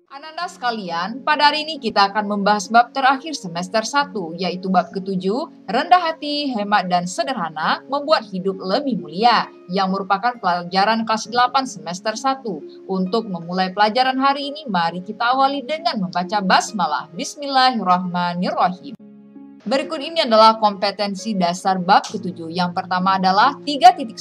Ananda sekalian, pada hari ini kita akan membahas bab terakhir semester 1, yaitu bab ketujuh, rendah hati, hemat, dan sederhana, membuat hidup lebih mulia, yang merupakan pelajaran kelas 8 semester 1. Untuk memulai pelajaran hari ini, mari kita awali dengan membaca basmalah. Bismillahirrahmanirrahim. Berikut ini adalah kompetensi dasar bab ketujuh. Yang pertama adalah 3.1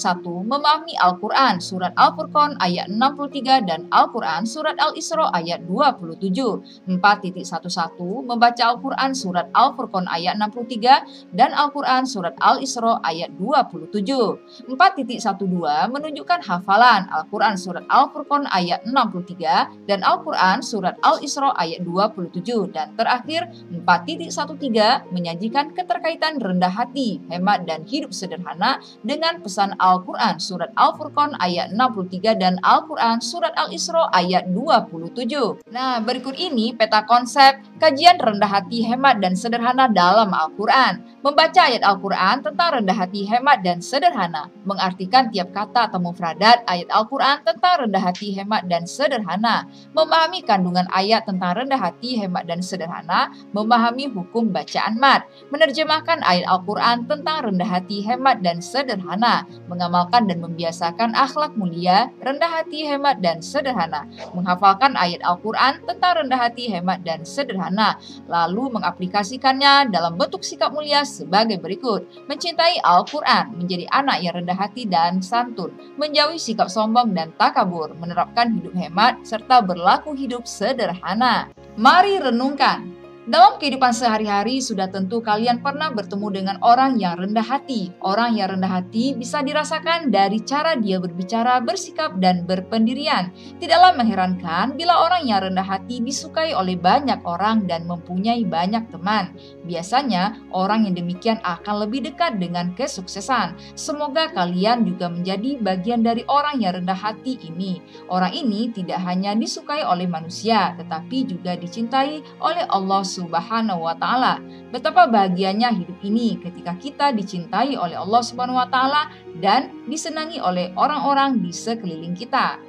memahami Al-Quran surat Al-Furqan ayat 63 dan Al-Quran surat Al-Isra ayat 27. 4.11 membaca Al-Quran surat Al-Furqan ayat 63 dan Al-Quran surat Al-Isra ayat 27. 4.12 menunjukkan hafalan Al-Quran surat Al-Furqan ayat 63 dan Al-Quran surat Al-Isra ayat 27. Dan terakhir 4.13 menyajikan keterkaitan rendah hati, hemat, dan hidup sederhana dengan pesan Al-Quran surat Al-Furqan ayat 63 dan Al-Quran surat Al-Isra ayat 27. Nah, berikut ini peta konsep kajian rendah hati, hemat, dan sederhana dalam Al-Quran. Membaca ayat Al-Quran tentang rendah hati, hemat, dan sederhana. Mengartikan tiap kata atau mufradat ayat Al-Quran tentang rendah hati, hemat, dan sederhana. Memahami kandungan ayat tentang rendah hati, hemat, dan sederhana. Memahami hukum bacaan mat. Menerjemahkan ayat Al-Quran tentang rendah hati, hemat, dan sederhana. Mengamalkan dan membiasakan akhlak mulia, rendah hati, hemat, dan sederhana. Menghafalkan ayat Al-Quran tentang rendah hati, hemat, dan sederhana. Lalu mengaplikasikannya dalam bentuk sikap mulia sebagai berikut. Mencintai Al-Quran, menjadi anak yang rendah hati dan santun. Menjauhi sikap sombong dan takabur. Menerapkan hidup hemat, serta berlaku hidup sederhana. Mari renungkan. Dalam kehidupan sehari-hari sudah tentu kalian pernah bertemu dengan orang yang rendah hati. Orang yang rendah hati bisa dirasakan dari cara dia berbicara, bersikap, dan berpendirian. Tidaklah mengherankan bila orang yang rendah hati disukai oleh banyak orang dan mempunyai banyak teman. Biasanya orang yang demikian akan lebih dekat dengan kesuksesan. Semoga kalian juga menjadi bagian dari orang yang rendah hati ini. Orang ini tidak hanya disukai oleh manusia, tetapi juga dicintai oleh Allah Subhanahu wa Ta'ala. Betapa bahagianya hidup ini ketika kita dicintai oleh Allah Subhanahu wa Ta'ala dan disenangi oleh orang-orang di sekeliling kita.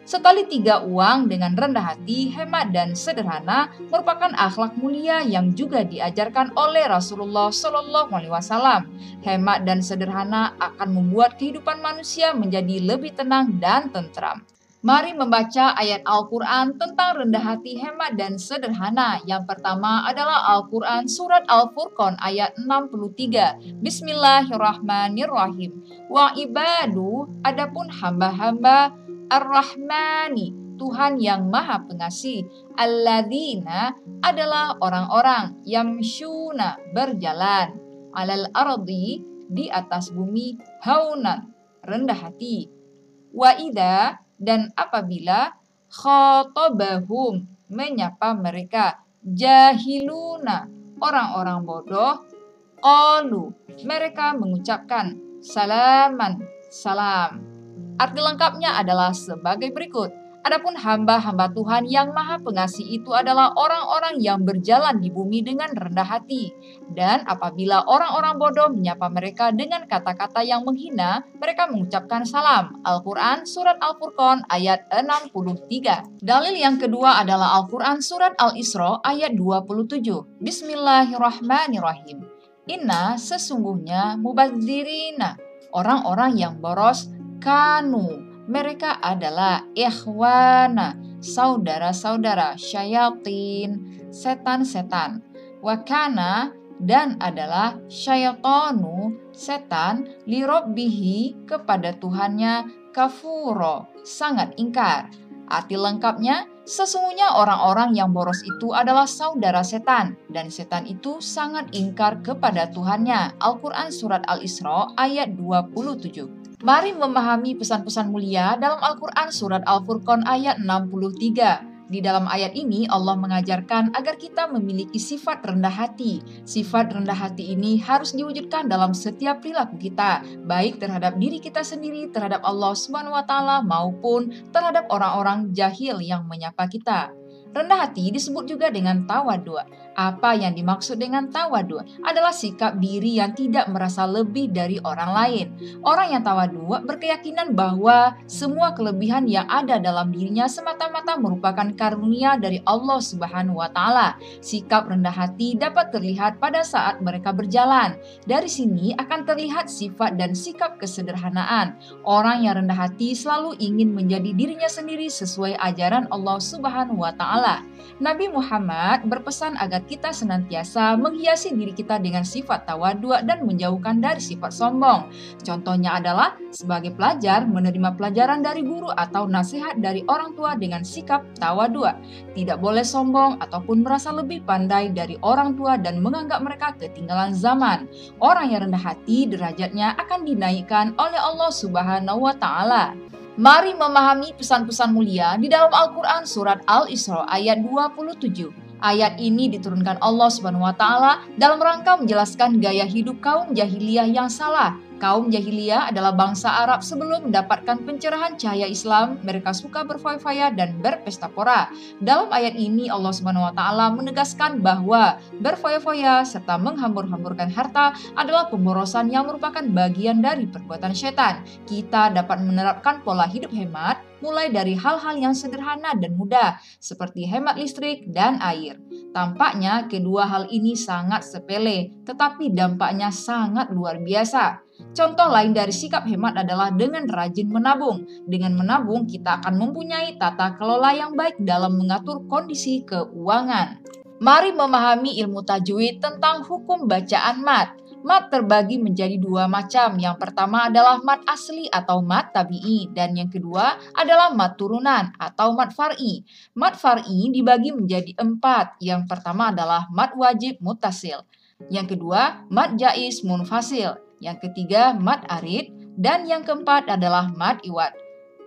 Setali tiga uang dengan rendah hati, hemat, dan sederhana merupakan akhlak mulia yang juga diajarkan oleh Rasulullah Shallallahu Alaihi Wasallam. Hemat dan sederhana akan membuat kehidupan manusia menjadi lebih tenang dan tentram. Mari membaca ayat Al-Quran tentang rendah hati, hemat, dan sederhana. Yang pertama adalah Al-Quran surat Al-Furqan ayat 63. Bismillahirrahmanirrahim. Wa ibadu, adapun hamba-hamba Ar-Rahmani, Tuhan yang Maha Pengasih. Alladzina adalah orang-orang yamshuna berjalan. Alal ardi, di atas bumi. Haunan, rendah hati. Wa idza, dan apabila khotobahum, menyapa mereka, jahiluna, orang-orang bodoh, qalu, mereka mengucapkan salaman, salam. Arti lengkapnya adalah sebagai berikut. Adapun hamba-hamba Tuhan yang Maha Pengasih itu adalah orang-orang yang berjalan di bumi dengan rendah hati. Dan apabila orang-orang bodoh menyapa mereka dengan kata-kata yang menghina, mereka mengucapkan salam. Al-Quran surat Al-Furqan ayat 63. Dalil yang kedua adalah Al-Quran surat Al-Isra ayat 27. Bismillahirrahmanirrahim. Inna, sesungguhnya, mubadzirina, orang-orang yang boros, kanu, mereka adalah ikhwana, saudara-saudara, syayatin, setan-setan. Wakana, dan adalah syaitanu, setan, lirobbihi, kepada Tuhannya, kafuro, sangat ingkar. Arti lengkapnya, sesungguhnya orang-orang yang boros itu adalah saudara setan, dan setan itu sangat ingkar kepada Tuhannya. Al-Quran surat Al-Isra ayat 27. Mari memahami pesan-pesan mulia dalam Al-Quran surat Al-Furqan ayat 63. Di dalam ayat ini Allah mengajarkan agar kita memiliki sifat rendah hati. Sifat rendah hati ini harus diwujudkan dalam setiap perilaku kita, baik terhadap diri kita sendiri, terhadap Allah Subhanahu wa Ta'ala, maupun terhadap orang-orang jahil yang menyapa kita. Rendah hati disebut juga dengan tawadhu. Apa yang dimaksud dengan tawadu adalah sikap diri yang tidak merasa lebih dari orang lain. Orang yang tawadu berkeyakinan bahwa semua kelebihan yang ada dalam dirinya semata-mata merupakan karunia dari Allah Subhanahu wa taala. Sikap rendah hati dapat terlihat pada saat mereka berjalan. Dari sini akan terlihat sifat dan sikap kesederhanaan. Orang yang rendah hati selalu ingin menjadi dirinya sendiri sesuai ajaran Allah Subhanahu wa taala. Nabi Muhammad berpesan agar kita senantiasa menghiasi diri kita dengan sifat tawadu dan menjauhkan dari sifat sombong. Contohnya adalah sebagai pelajar menerima pelajaran dari guru atau nasihat dari orang tua dengan sikap tawadu. Tidak boleh sombong ataupun merasa lebih pandai dari orang tua dan menganggap mereka ketinggalan zaman. Orang yang rendah hati derajatnya akan dinaikkan oleh Allah Subhanahu wa taala. Mari memahami pesan-pesan mulia di dalam Al-Quran surat Al-Isra ayat 27. Ayat ini diturunkan Allah Subhanahu wa taala dalam rangka menjelaskan gaya hidup kaum jahiliyah yang salah. Kaum jahiliyah adalah bangsa Arab sebelum mendapatkan pencerahan cahaya Islam. Mereka suka berfoya-foya dan berpesta pora. Dalam ayat ini Allah Subhanahu wa taala menegaskan bahwa berfoya-foya serta menghambur-hamburkan harta adalah pemborosan yang merupakan bagian dari perbuatan setan. Kita dapat menerapkan pola hidup hemat mulai dari hal-hal yang sederhana dan mudah seperti hemat listrik dan air. Tampaknya kedua hal ini sangat sepele, tetapi dampaknya sangat luar biasa. Contoh lain dari sikap hemat adalah dengan rajin menabung. Dengan menabung, kita akan mempunyai tata kelola yang baik dalam mengatur kondisi keuangan. Mari memahami ilmu tajwid tentang hukum bacaan mat. Mat terbagi menjadi dua macam. Yang pertama adalah mat asli atau mat tabi'i, dan yang kedua adalah mat turunan atau mat far'i. Mat far'i dibagi menjadi 4. Yang pertama adalah mat wajib muttasil. Yang kedua, mat jaiz munfasil. Yang ketiga, mat arid. Dan yang keempat adalah mat iwad.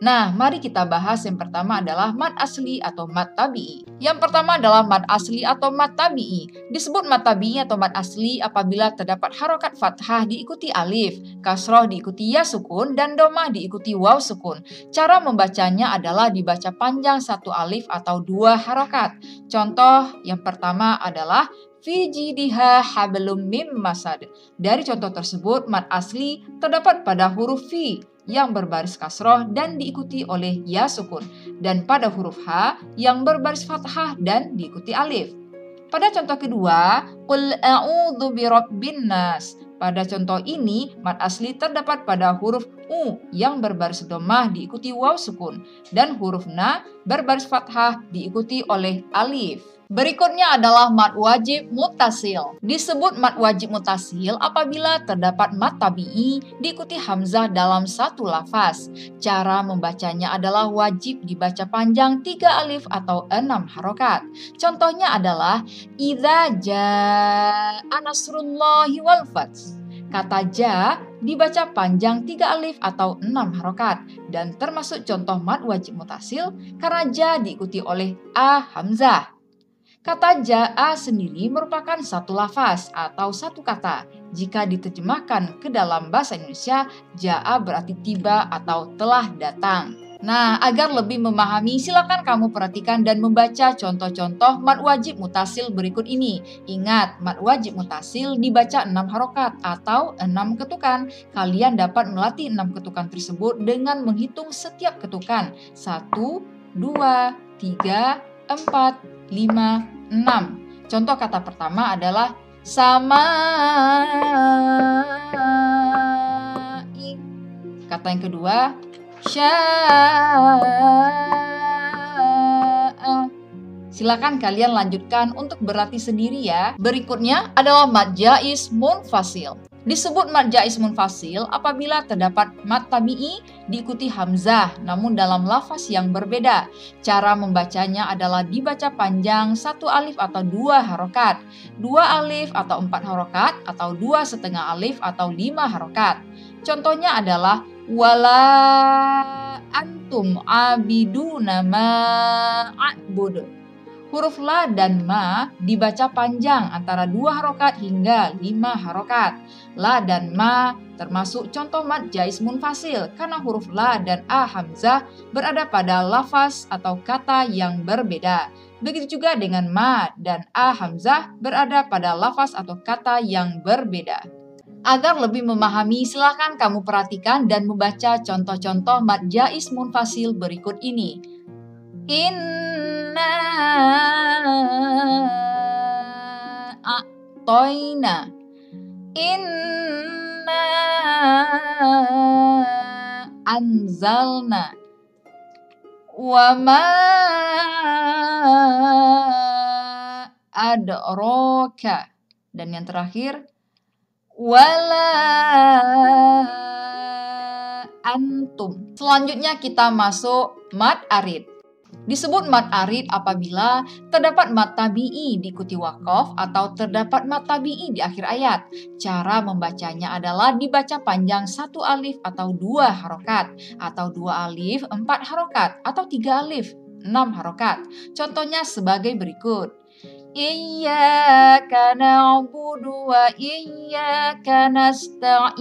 Nah, mari kita bahas yang pertama adalah mat asli atau mat tabi'i. Yang pertama adalah mat asli atau mat tabi'i. Disebut mat tabi'i atau mat asli apabila terdapat harokat fathah diikuti alif, kasroh diikuti ya sukun, dan domah diikuti waw sukun. Cara membacanya adalah dibaca panjang satu alif atau 2 harokat. Contoh yang pertama adalah fi jidiha hablum mim masad. Dari contoh tersebut, mat asli terdapat pada huruf fi yang berbaris kasroh dan diikuti oleh ya sukun, dan pada huruf H yang berbaris fathah dan diikuti alif. Pada contoh kedua, qul a'udzu birabbin nas. Pada contoh ini, mat asli terdapat pada huruf U yang berbaris dhammah diikuti waw sukun, dan huruf Na berbaris fathah diikuti oleh alif. Berikutnya adalah mat wajib muttasil. Disebut mat wajib muttasil apabila terdapat mat tabi'i diikuti hamzah dalam satu lafaz. Cara membacanya adalah wajib dibaca panjang 3 alif atau 6 harokat. Contohnya adalah idza jaa nasrullahi wal fath. Kata ja dibaca panjang 3 alif atau 6 harokat, dan termasuk contoh mat wajib muttasil karena ja diikuti oleh a hamzah. Kata ja'a sendiri merupakan satu lafaz atau satu kata. Jika diterjemahkan ke dalam bahasa Indonesia, ja'a berarti tiba atau telah datang. Nah, agar lebih memahami, silakan kamu perhatikan dan membaca contoh-contoh mat wajib muttasil berikut ini. Ingat, mat wajib muttasil dibaca 6 harokat atau 6 ketukan. Kalian dapat melatih 6 ketukan tersebut dengan menghitung setiap ketukan. 1, 2, 3, 4, 5, 6. Contoh kata pertama adalah sama. Kata yang kedua sya'a. Silakan kalian lanjutkan untuk berlatih sendiri ya. Berikutnya adalah mat jaiz munfasil. Disebut mat jaiz munfasil apabila terdapat mat tabi'i diikuti hamzah namun dalam lafaz yang berbeda. Cara membacanya adalah dibaca panjang 1 alif atau 2 harokat, 2 alif atau 4 harokat, atau 2,5 alif atau 5 harokat. Contohnya adalah wala antum abiduna ma a'bud. Huruf la dan ma dibaca panjang antara 2 harokat hingga 5 harokat. La dan ma termasuk contoh mat jaiz munfasil karena huruf la dan a hamzah berada pada lafaz atau kata yang berbeda. Begitu juga dengan ma dan a hamzah berada pada lafaz atau kata yang berbeda. Agar lebih memahami, silakan kamu perhatikan dan membaca contoh-contoh mad jaiz munfasil berikut ini. Inna a'toina. Inna anzalna. Wa ma adraka. Dan yang terakhir, wala antum. Selanjutnya kita masuk mad arid. Disebut mad arid apabila terdapat mad tabi'i diikuti waqaf atau terdapat mad tabi'i di akhir ayat. Cara membacanya adalah dibaca panjang 1 alif atau 2 harokat, atau 2 alif 4 harokat, atau 3 alif 6 harokat. Contohnya sebagai berikut. Iyyaka na'budu wa iyyaka nasta'in.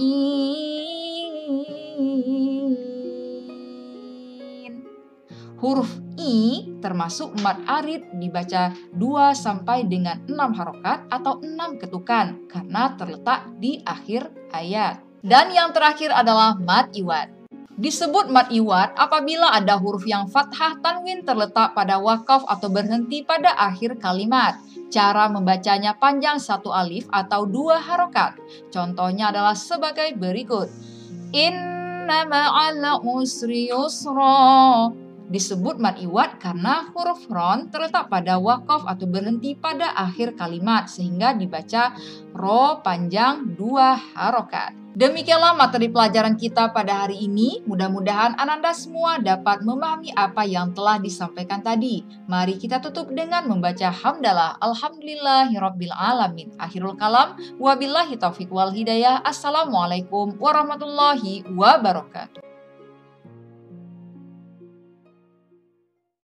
Huruf I termasuk mad arid dibaca 2 sampai dengan 6 harokat atau 6 ketukan karena terletak di akhir ayat. Dan yang terakhir adalah mad iwad. Disebut mad iwad apabila ada huruf yang fathah tanwin terletak pada wakaf atau berhenti pada akhir kalimat. Cara membacanya panjang 1 alif atau 2 harokat. Contohnya adalah sebagai berikut. Inna ma'al usri yusra. Disebut mad iwad karena huruf ron terletak pada wakaf atau berhenti pada akhir kalimat sehingga dibaca ro panjang 2 harokat. Demikianlah materi pelajaran kita pada hari ini. Mudah-mudahan Ananda semua dapat memahami apa yang telah disampaikan tadi. Mari kita tutup dengan membaca hamdalah. Alhamdulillahirabbil alamin. Akhirul kalam. Wabillahi taufiq wal hidayah. Assalamualaikum warahmatullahi wabarakatuh.